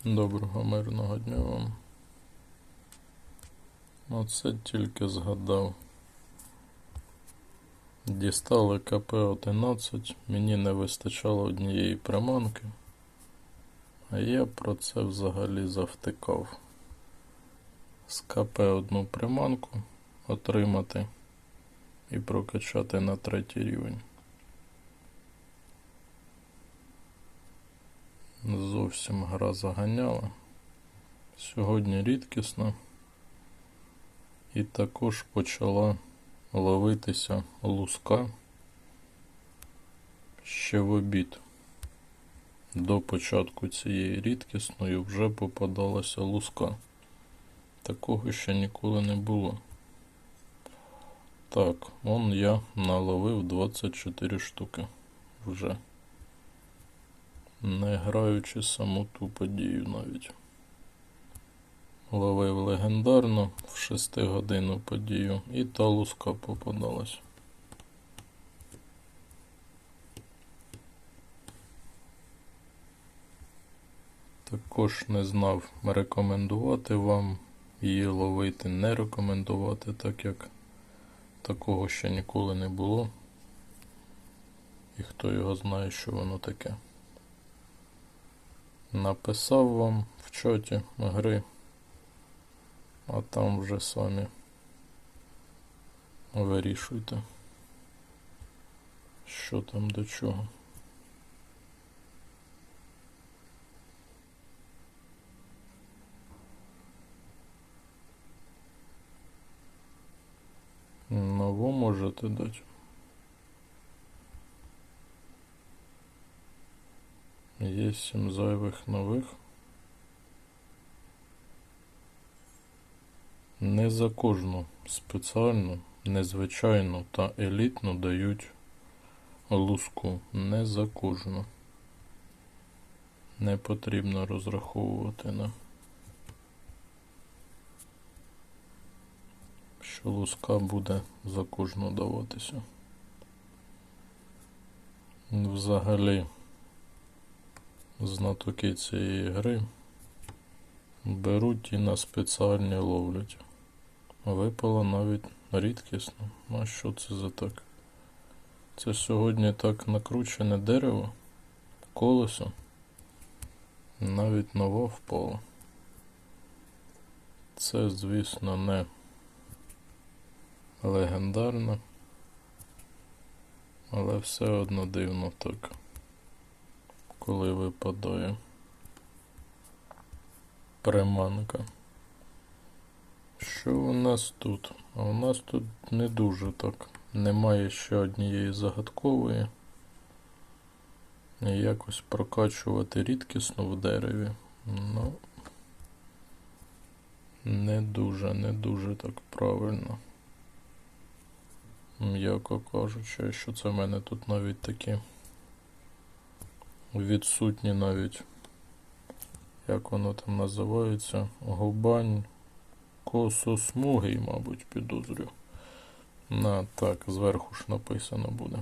Доброго мирного дня вам. Оце тільки згадав. Дістали КП-11, мені не вистачало однієї приманки, а я про це взагалі завтикав. З КП одну приманку отримати і прокачати на 3-й рівень. Зовсім гра заганяла. Сьогодні рідкісно. І також почала ловитися луска ще в обід. До початку цієї рідкісної вже попадалася луска. Такого ще ніколи не було. Так, я наловив 24 штуки вже. Не граючи саму ту подію навіть. Ловив легендарно в 6-годинну подію і та луска попадалась. Також не знав, рекомендувати вам її ловити, не рекомендувати, так як такого ще ніколи не було. І хто його знає, що воно таке. Написав вам в чаті гри, а там вже самі вирішуйте, що там до чого. Нову можете дати. Є 7 зайвих нових. Не за кожну спеціальну, незвичайну та елітну дають луску. Не за кожну. Не потрібно розраховувати на що луска буде за кожну даватися. Взагалі, знатоки цієї гри беруть і на спеціальні ловлять. Випало навіть рідкісно. А що це за так? Це сьогодні так накручене дерево, колесо, навіть нова впала. Це, звісно, не легендарно, але все одно дивно так, коли випадає приманка. Що у нас тут? А у нас тут не дуже так. Немає ще однієї загадкової. І якось прокачувати рідкісно в дереві. Ну, не дуже так правильно. М'яко кажучи, що це в мене тут навіть такі відсутні навіть, як воно там називається, губань кососмугий, мабуть, підозрю. Так, зверху ж написано буде.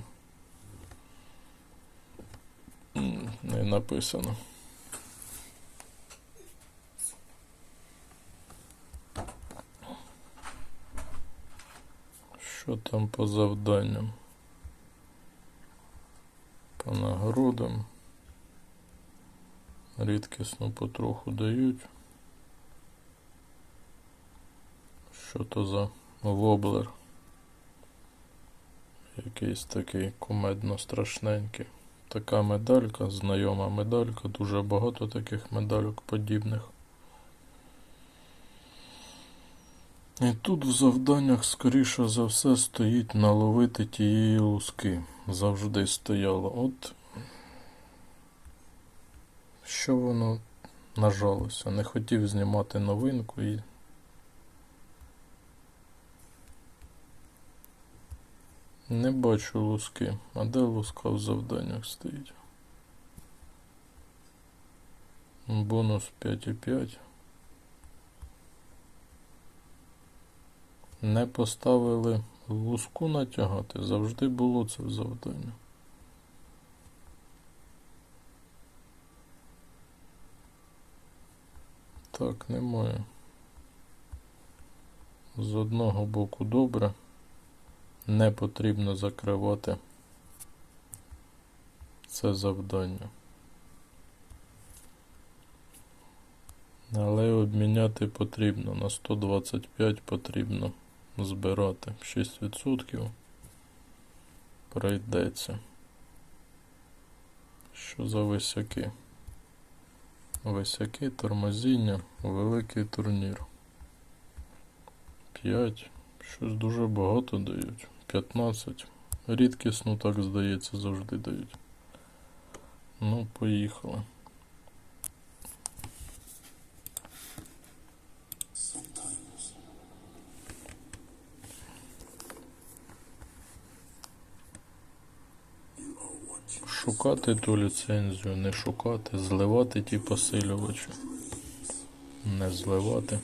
Не написано. Що там по завданням? По нагородам. Рідкісно потроху дають. Що то за воблер? Якийсь такий кумедно страшненький. Така медалька, знайома медалька, дуже багато таких медальок подібних. І тут в завданнях, скоріше за все, стоїть наловити тієї луски. Завжди стояло. От що воно нажалося. Не хотів знімати новинку і не бачу луски. А де луска в завданнях стоїть? Бонус 5,5. Не поставили луску натягати. Завжди було це в завданні. Так, немає. З одного боку добре. Не потрібно закривати це завдання. Але обміняти потрібно. На 125 потрібно збирати. 6% прийдеться. Що за висяки? Висяки, тормозіння, великий турнір. 5. Щось дуже багато дають. 15. Рідкісну, так здається, завжди дають. Ну, поїхали. Шукати ту ліцензію, не шукати, зливати ті посилювачі. Не зливати.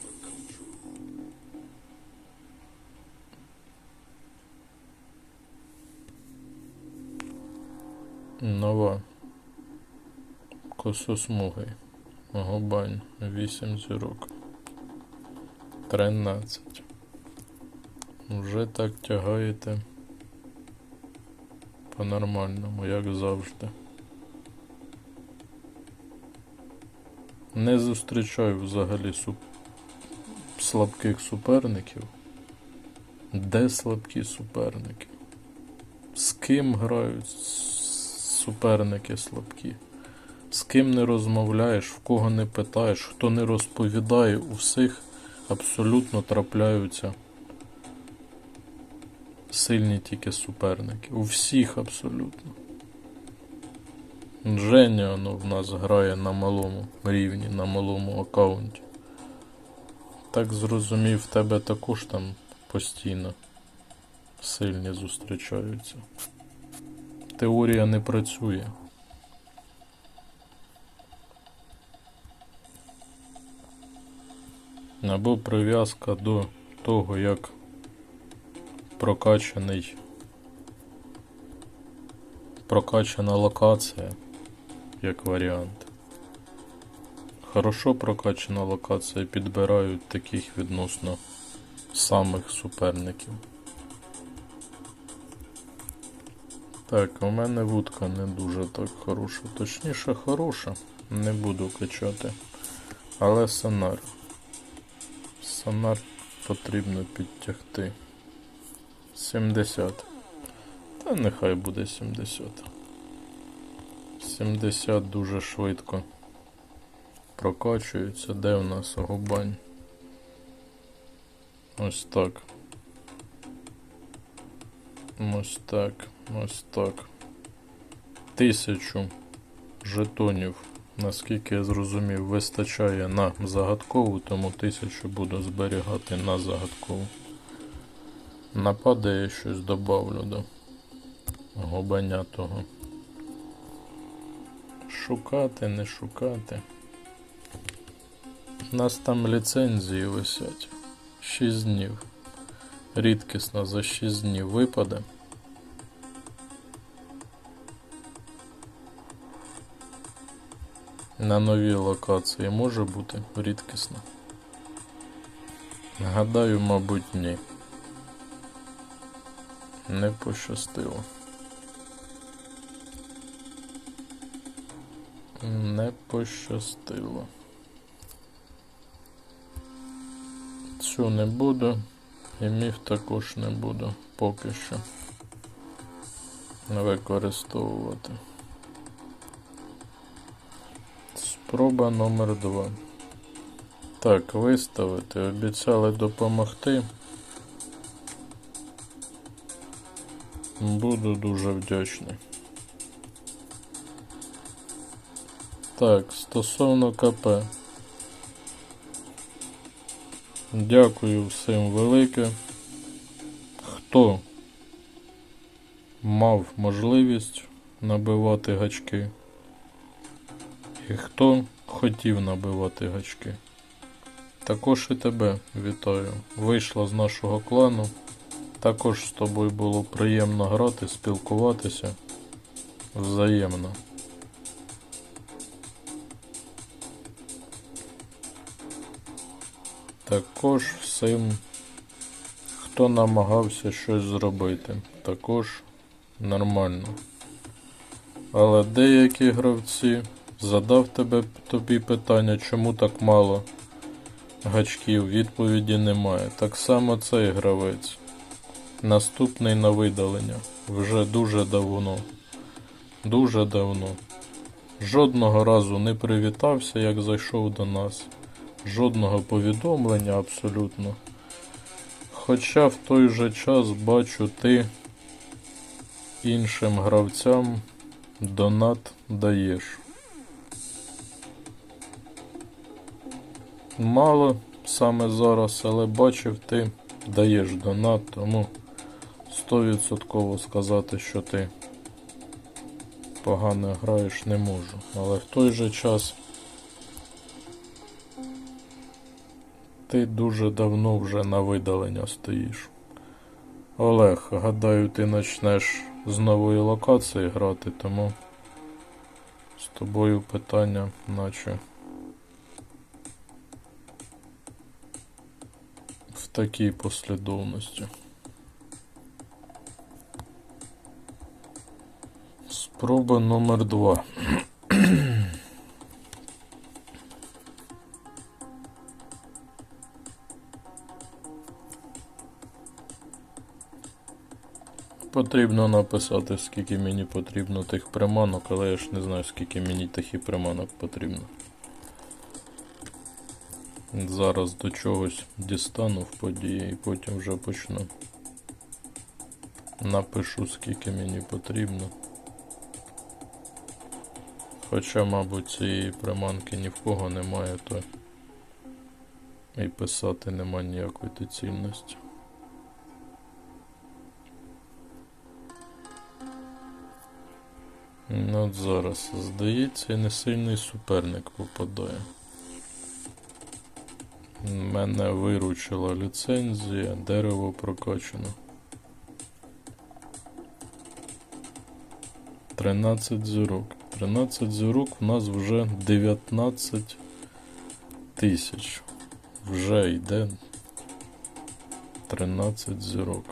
Нова. Кососмугий. Гобань. 8 зірок. 13. Вже так тягаєте по-нормальному, як завжди. Не зустрічаю взагалі слабких суперників. Де слабкі суперники? З ким грають суперники слабкі? З ким не розмовляєш, в кого не питаєш, хто не розповідає, у всіх абсолютно трапляються сильні тільки суперники. У всіх абсолютно. Женя в нас грає на малому рівні, на малому аккаунті. Так зрозумів, в тебе також там постійно сильні зустрічаються. Теорія не працює. Або прив'язка до того, як прокачана локація, як варіант. Хорошо прокачана локація, підбирають таких відносно самих суперників. Так, у мене вудка не дуже так хороша. Точніше, хороша. Не буду качати. Але сонар. Сонар потрібно підтягти. 70. Та нехай буде 70. 70 дуже швидко прокачується. Де в нас губань? Ось так. Ось так. Ось так. 1000 жетонів, наскільки я зрозумів, вистачає на загадкову, тому 1000 буду зберігати на загадкову. Нападає, щось добавлю до губаня того. Шукати, не шукати. У нас там ліцензії висять. 6 днів. Рідкісно за 6 днів випаде. На новій локації може бути рідкісно? Гадаю, мабуть, ні. Не пощастило. Не пощастило. Цю не буду. І міф також не буду поки що використовувати. Спроба номер 2. Так, виставити. Обіцяли допомогти. Буду дуже вдячний. Так, стосовно КП. Дякую всім велике. Хто мав можливість набивати гачки і хто хотів набивати гачки. Також і тебе вітаю. Вийшла з нашого клану. Також з тобою було приємно грати, спілкуватися взаємно. Також всім, хто намагався щось зробити, також нормально. Але деякі гравці задав тобі питання, чому так мало гачків, відповіді немає. Так само цей гравець. Наступний на видалення. Вже дуже давно. Дуже давно. Жодного разу не привітався, як зайшов до нас. Жодного повідомлення абсолютно. Хоча в той же час бачу, ти іншим гравцям донат даєш. Мало саме зараз, але бачив, ти даєш донат, тому 100% сказати, що ти погано граєш, не можу. Але в той же час ти дуже давно вже на видалення стоїш. Олег, гадаю, ти почнеш з нової локації грати, тому з тобою питання наче в такій послідовності. Спроба номер 2. Потрібно написати, скільки мені потрібно тих приманок, але я ж не знаю, скільки мені тих приманок потрібно. Зараз до чогось дістану в події і потім вже почну. Напишу, скільки мені потрібно. Хоча, мабуть, цієї приманки ні в кого немає, то і писати нема ніякої доцільності. Ну от зараз, здається, не сильний суперник попадає. Мене виручила ліцензія, дерево прокачано. 13 зірок. 13 зірок у нас вже 19 тисяч. Вже йде 13 зірок.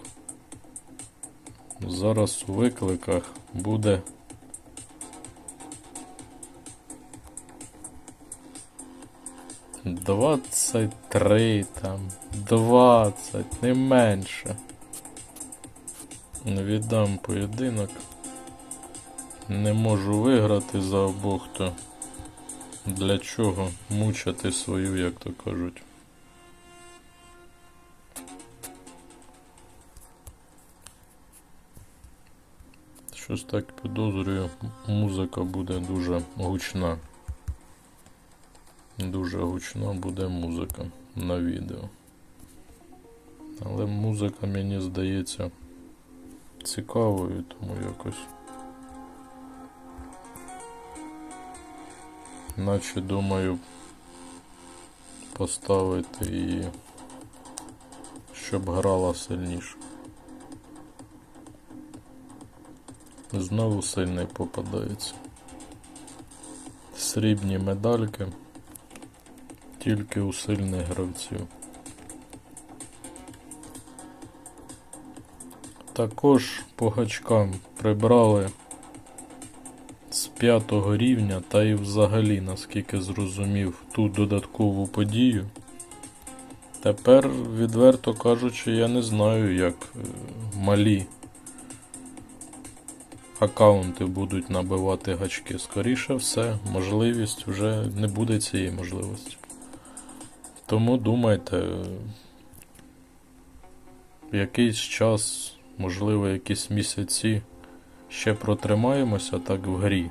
Зараз у викликах буде 23 там, 20, не менше. Віддам поєдинок. Не можу виграти за обох, то для чого мучити свою, як то кажуть. Щось так підозрюю, музика буде дуже гучна. Дуже гучна буде музика на відео. Але музика мені здається цікавою, тому якось наче думаю поставити її, щоб грала сильніше. Знову сильний попадається. Срібні медальки тільки у сильних гравців. Також по гачкам прибрали з 5-го рівня, та і взагалі, наскільки зрозумів, ту додаткову подію. Тепер, відверто кажучи, я не знаю, як малі аккаунти будуть набивати гачки. Скоріше все, можливість вже не буде цієї можливості. Тому думайте, якийсь час, можливо якісь місяці ще протримаємося так в грі.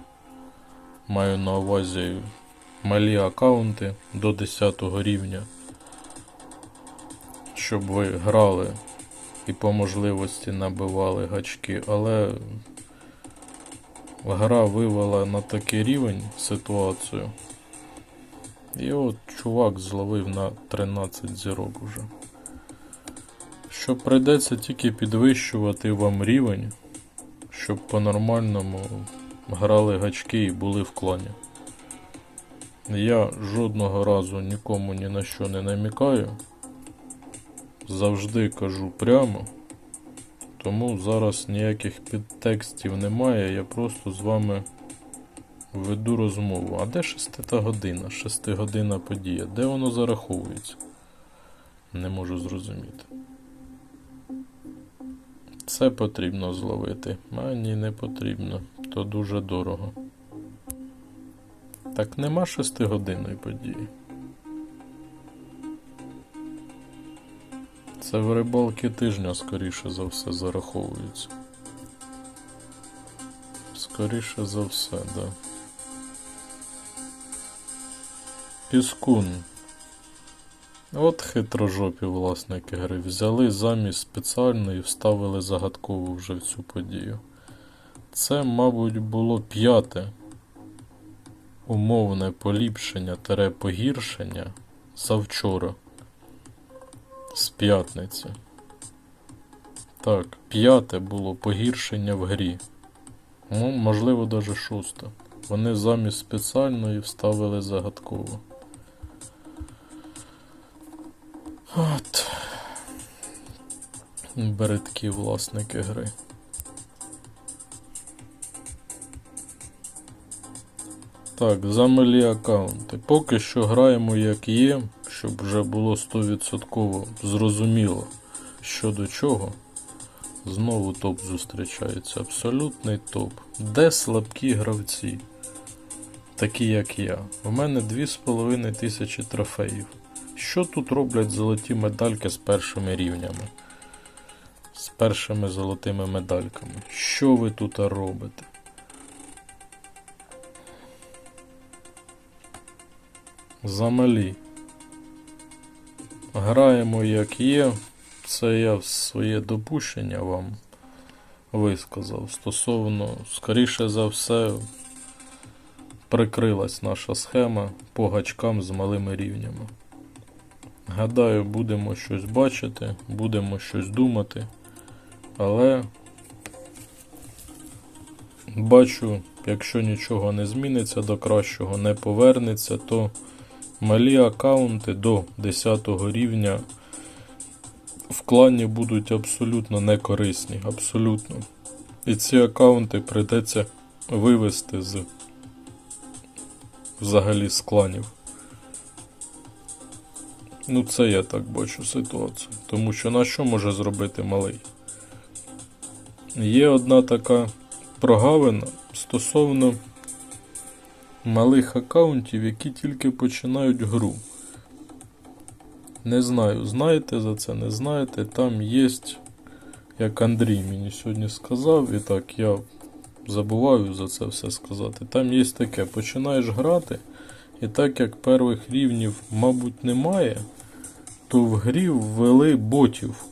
Маю на увазі малі аккаунти до 10-го рівня, щоб ви грали і по можливості набивали гачки, але гра вивела на такий рівень ситуацію. І от чувак зловив на 13 зірок уже. Що прийдеться тільки підвищувати вам рівень, щоб по-нормальному грали гачки і були в клані. Я жодного разу нікому ні на що не намікаю. завжди кажу прямо, тому зараз ніяких підтекстів немає, я просто з вами веду розмову. А де 6-та година? 6-годинна подія. Де воно зараховується? Не можу зрозуміти. Це потрібно зловити. А ні, не потрібно. То дуже дорого. Так нема 6-годинної події. Це в рибалки тижня, скоріше за все, зараховується. Скоріше за все, да. Піскун. От хитрожопі власники гри. Взяли замість спеціальної і вставили загадкову вже в цю подію. Це, мабуть, було 5-те умовне поліпшення-погіршення завчора. З п'ятниці. Так, 5-те було погіршення в грі. Ну, можливо, даже 6-те. Вони замість спеціальної вставили загадково. От. Бередкі власники гри. Так, замалі аккаунти. Поки що граємо як є, щоб вже було 100% зрозуміло, що до чого. Знову топ зустрічається. Абсолютний топ. Де слабкі гравці? Такі як я. У мене 2500 трофеїв. Що тут роблять золоті медальки з першими рівнями? З першими золотими медальками. Що ви тут робите? Замалі. Граємо як є. Це я своє допущення вам висказав. Стосовно, скоріше за все, прикрилась наша схема по гачкам з малими рівнями. Гадаю, будемо щось бачити, будемо щось думати, але бачу, якщо нічого не зміниться, до кращого не повернеться, то малі аккаунти до 10 рівня в клані будуть абсолютно некорисні, абсолютно. І ці аккаунти прийдеться вивести взагалі з кланів. Ну це я так бачу ситуацію. Тому що на що може зробити малий? Є одна така прогавина стосовно малих аккаунтів, які тільки починають гру. Не знаю, знаєте за це, не знаєте. Там є, як Андрій мені сьогодні сказав, і так я забуваю за це все сказати. Там є таке, починаєш грати, і так як перших рівнів, мабуть, немає, то в грі ввели ботів.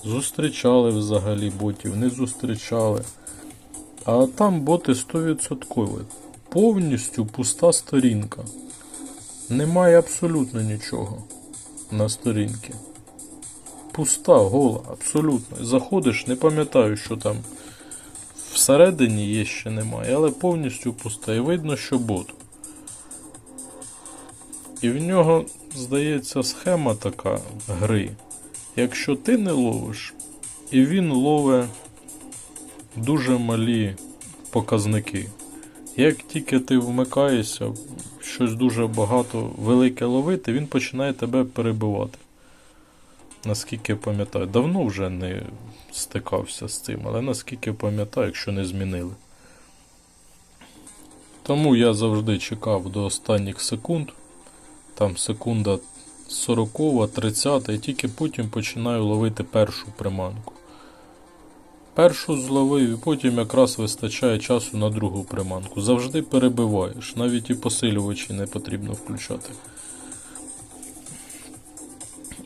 Зустрічали взагалі ботів, не зустрічали. А там боти 100%. Повністю пуста сторінка. Немає абсолютно нічого на сторінці. Пуста, гола, абсолютно. Заходиш, не пам'ятаю, що там всередині є, ще немає, але повністю пуста. І видно, що бот. І в нього, здається, схема така гри. Якщо ти не ловиш, і він ловить дуже малі показники. Як тільки ти вмикаєшся, щось дуже багато велике ловити, він починає тебе перебивати. Наскільки я пам'ятаю, давно вже не стикався з цим, але наскільки пам'ятаю, якщо не змінили. Тому я завжди чекав до останніх секунд, там секунда 40, 30, і тільки потім починаю ловити першу приманку. Першу зловив, і потім якраз вистачає часу на другу приманку. Завжди перебиваєш, навіть і посилювачі не потрібно включати.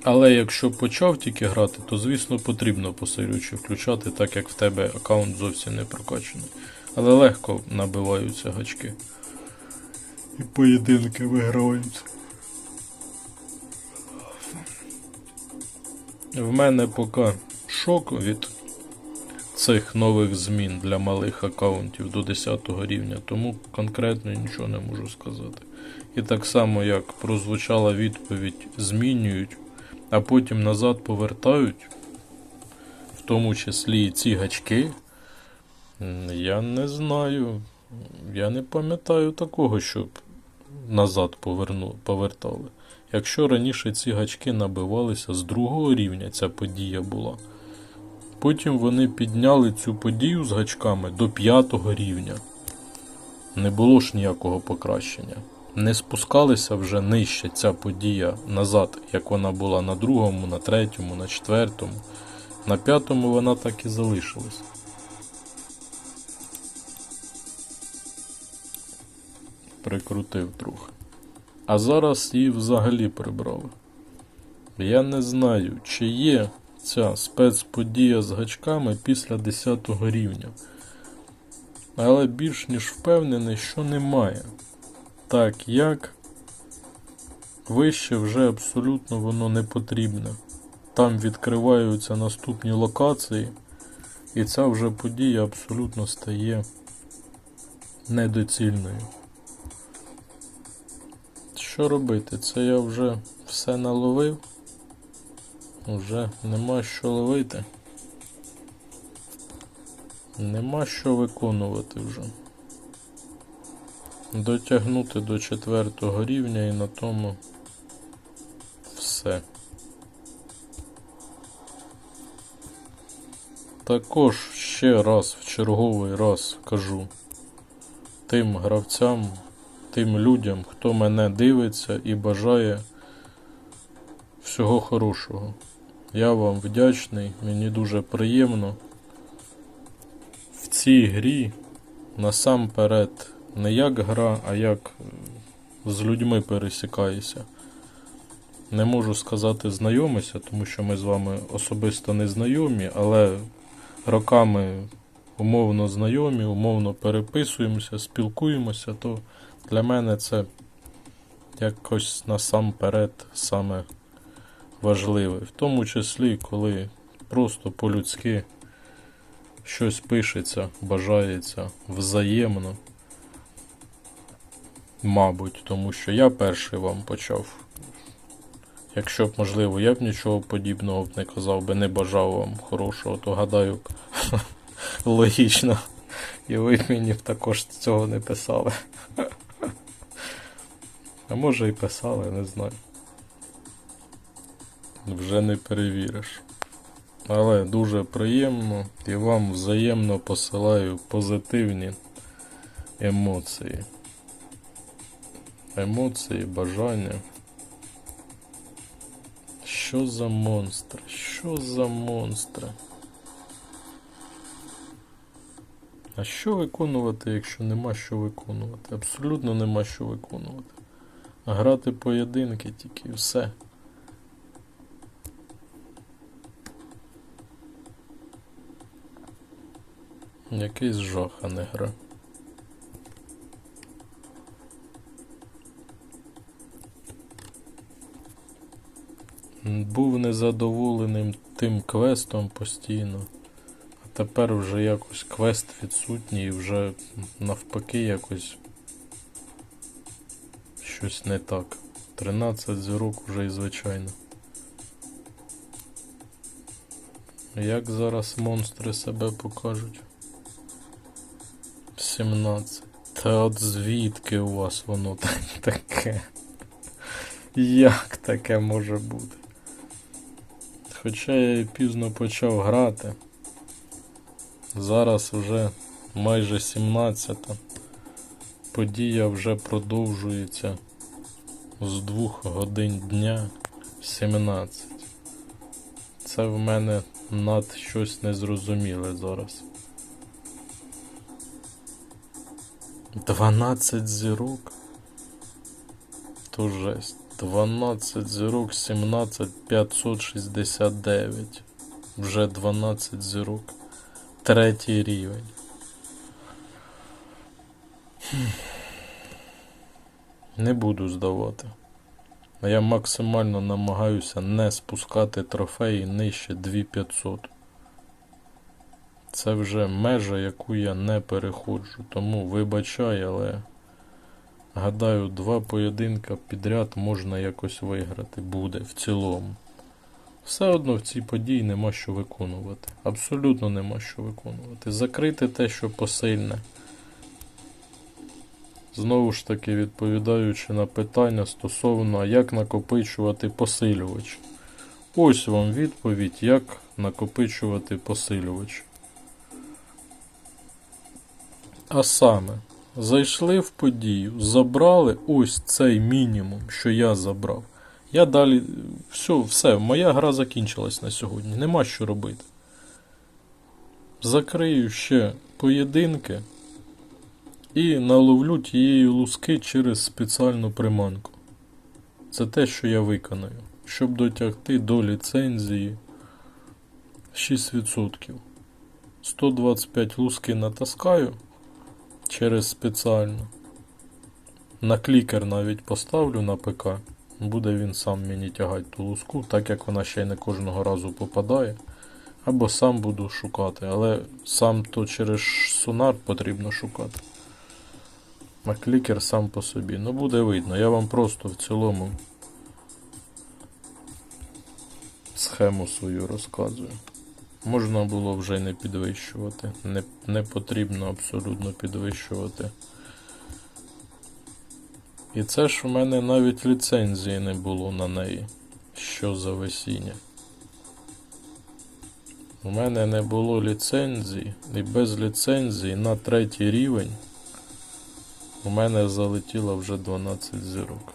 Але якщо почав тільки грати, то звісно потрібно посилювачі включати, так як в тебе аккаунт зовсім не прокачаний. Але легко набиваються гачки. І поєдинки виграються. В мене поки шок від цих нових змін для малих аккаунтів до 10 рівня, тому конкретно нічого не можу сказати. І так само, як прозвучала відповідь, змінюють, а потім назад повертають, в тому числі і ці гачки, я не знаю. Я не пам'ятаю такого, щоб назад повертали. Якщо раніше ці гачки набивалися з 2-го рівня, ця подія була, потім вони підняли цю подію з гачками до 5-го рівня. Не було ж ніякого покращення. Не спускалися вже нижче ця подія назад, як вона була на 2-му, на 3-му, на 4-му. На 5-му вона так і залишилась. Прикрутив трохи. А зараз її взагалі прибрали. Я не знаю, чи є ця спецподія з гачками після 10-го рівня. Але більш ніж впевнений, що немає. Так як вище вже абсолютно воно не потрібне. Там відкриваються наступні локації, і ця вже подія абсолютно стає недоцільною. Що робити? Це я вже все наловив. Вже нема що ловити. Нема що виконувати вже. Дотягнути до 4-го рівня і на тому все. Також ще раз, в черговий раз кажу тим гравцям, тим людям, хто мене дивиться і бажає всього хорошого. Я вам вдячний, мені дуже приємно. В цій грі насамперед не як гра, а як з людьми пересікаюся. Не можу сказати знайомися, тому що ми з вами особисто не знайомі, але роками умовно знайомі, умовно переписуємося, спілкуємося, то для мене це якось насамперед саме важливе. В тому числі, коли просто по-людськи щось пишеться, бажається взаємно. Мабуть, тому що я перший вам почав. Якщо б, можливо, я б нічого подібного б не казав би, не бажав вам хорошого, то гадаю б логічно. І ви мені б також цього не писали. А може і писали, не знаю. Вже не перевіриш. Але дуже приємно і вам взаємно посилаю позитивні емоції. Емоції, бажання. Що за монстри? Що за монстри? А що виконувати, якщо нема що виконувати? Абсолютно нема що виконувати. А грати поєдинки тільки і все. Якийсь жах, а не гра. Був незадоволеним тим квестом постійно. А тепер вже якось квест відсутній і вже навпаки якось щось не так. 13 зірок вже і звичайно. Як зараз монстри себе покажуть? 17. Та от звідки у вас воно таке? Як таке може бути? Хоча я і пізно почав грати. Зараз вже майже 17-та. Подія вже продовжується з 2 годин дня 17. Це в мене над щось незрозуміле зараз. 12 зірок? То жесть. 12 зірок, 17 569. Вже 12 зірок. 3-й рівень. Не буду здавати. Я максимально намагаюся не спускати трофеї нижче 2500. Це вже межа, яку я не переходжу. Тому вибачай, але гадаю, 2 поєдинка підряд можна якось виграти. Буде в цілому. Все одно в цій події нема що виконувати. Абсолютно нема що виконувати. Закрити те, що посильне. Знову ж таки, відповідаючи на питання стосовно, як накопичувати посилювач. Ось вам відповідь, як накопичувати посилювач. А саме, зайшли в подію, забрали ось цей мінімум, що я забрав. Я далі, все, моя гра закінчилась на сьогодні, нема що робити. Закрию ще поєдинки і наловлю тієї луски через спеціальну приманку. Це те, що я виконаю, щоб дотягти до ліцензії 6%. 125 луски натаскаю через спеціальну. На клікер навіть поставлю на ПК. Буде він сам мені тягати ту луску, так як вона ще й не кожного разу попадає. Або сам буду шукати, але сам то через сонар потрібно шукати. А клікер сам по собі. Ну буде видно, я вам просто в цілому схему свою розказую. Можна було вже й не підвищувати. Не потрібно абсолютно підвищувати. І це ж в мене навіть ліцензії не було на неї. Що за весіння? У мене не було ліцензії, і без ліцензії на 3-й рівень у мене залетіло вже 12 зірок.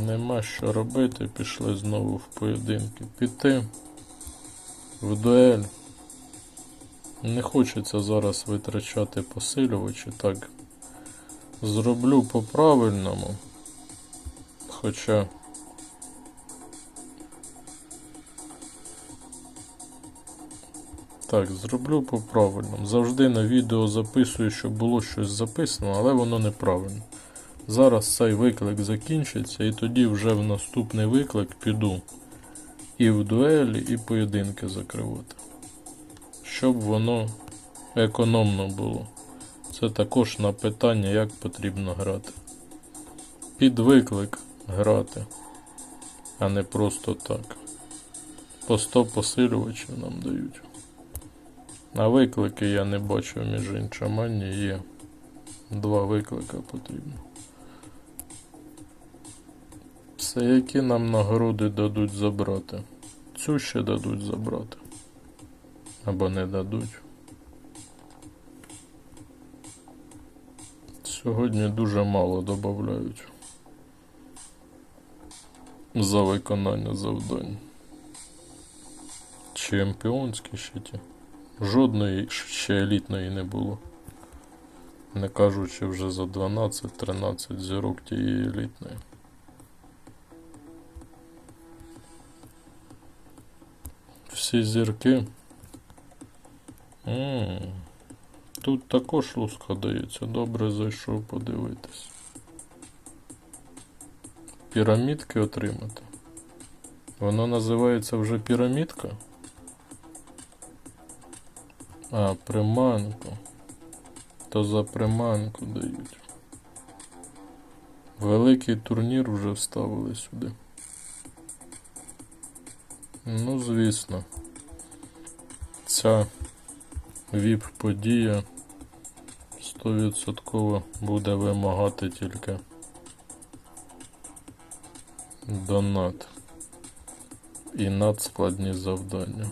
Нема що робити, пішли знову в поєдинки. Піти в дуель. Не хочеться зараз витрачати посилювачі, так зроблю по-правильному. Хоча так, зроблю по-правильному. Завжди на відео записую, щоб було щось записано, але воно неправильно. Зараз цей виклик закінчиться, і тоді вже в наступний виклик піду і в дуелі, і поєдинки закривати. Щоб воно економно було. Це також на питання, як потрібно грати. Під виклик грати, а не просто так. По 100 посилювачів нам дають. А виклики я не бачу, між іншим, ані є. 2 виклика потрібно. Все, які нам нагороди дадуть забрати. Цю ще дадуть забрати. Або не дадуть. Сьогодні дуже мало додають за виконання завдань. Чемпіонські ще ті. Жодної ще елітної не було. Не кажучи вже за 12-13 зірок тієї елітної. Всі зірки. Тут також луска дається. Добре зайшов подивитись. Пірамідки отримати. Воно називається вже пірамідка. А, приманку. То за приманку дають. Великий турнір вже вставили сюди. Ну, звісно. Ця VIP-подія 100% буде вимагати тільки донат і надскладні завдання.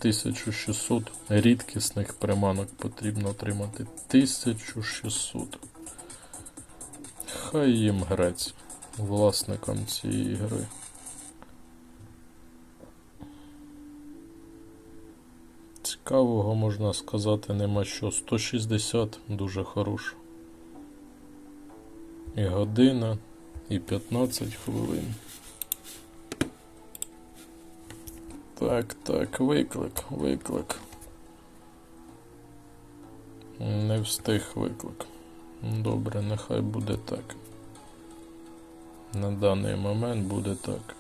1600 рідкісних приманок потрібно отримати. 1600. Хай їм грець власникам цієї гри. Цікавого, можна сказати, нема що. 160 дуже хорошо. І година, і 15 хвилин. Так, виклик. Не встиг виклик. Добре, нехай буде так. На даний момент буде так.